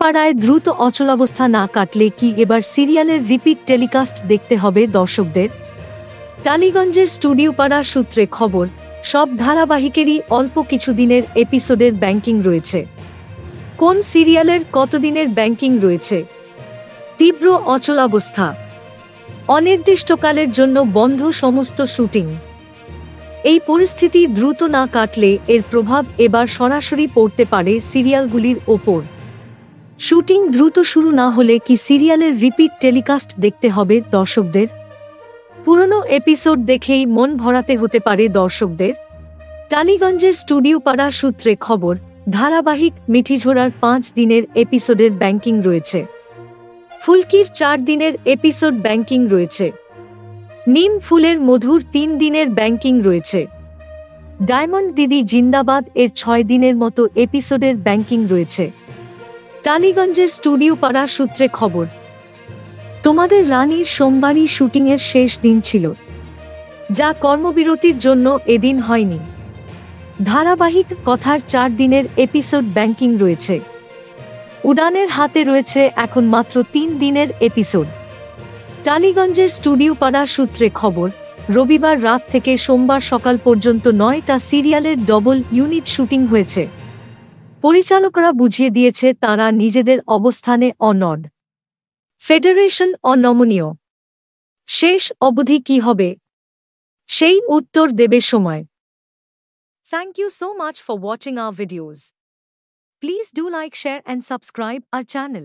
পাড়ায় দ্রুত অচলাবস্থা না কাটলে কি এবার সিরিয়ালের রিপিট টেলিকাস্ট দেখতে হবে দর্শকদের? টালিগঞ্জের স্টুডিও পাড়া সূত্রে খবর, সব ধারাবাহিকেরই অল্প কিছুদিনের এপিসোডের ব্যাংকিং রয়েছে। কোন সিরিয়ালের কতদিনের ব্যাংকিং রয়েছে? তীব্র অচলাবস্থা, অনির্দিষ্টকালের জন্য বন্ধ সমস্ত শুটিং। এই পরিস্থিতি দ্রুত না কাটলে এর প্রভাব এবার সরাসরি পড়তে পারে সিরিয়ালগুলির ওপর। শুটিং দ্রুত শুরু না হলে কি সিরিয়ালের রিপিট টেলিকাস্ট দেখতে হবে দর্শকদের? পুরনো এপিসোড দেখেই মন ভরাতে হতে পারে দর্শকদের। টালিগঞ্জের স্টুডিও পাড়া সূত্রে খবর, ধারাবাহিক মিঠিঝোড়ার 5 দিনের এপিসোডের ব্যাংকিং রয়েছে। ফুলকির 4 দিনের এপিসোড ব্যাংকিং রয়েছে। নিম ফুলের মধুর 3 দিনের ব্যাংকিং রয়েছে। ডায়মন্ড দিদি জিন্দাবাদ এর 6 দিনের মতো এপিসোডের ব্যাংকিং রয়েছে। টালিগঞ্জের স্টুডিও পাড়া সূত্রে খবর, তোমাদের রানীর সোমবারই শুটিংয়ের শেষ দিন ছিল, যা কর্মবিরতির জন্য এদিন হয়নি। ধারাবাহিক কথার 4 দিনের এপিসোড ব্যাংকিং রয়েছে। উড়ানের হাতে রয়েছে এখন মাত্র 3 দিনের এপিসোড। টালিগঞ্জের স্টুডিও পাড়া সূত্রে খবর, রবিবার রাত থেকে সোমবার সকাল পর্যন্ত 9টা সিরিয়ালের ডবল ইউনিট শুটিং হয়েছে। পরিচালকরা বুঝিয়ে দিয়েছে তারা নিজেদের অবস্থানে অনড়। ফেডারেশন অনমনীয়। শেষ অবধি কি হবে, সেই উত্তর দেবে সময়। Thank you so much for watching our videos. Please do like, share and subscribe our channel.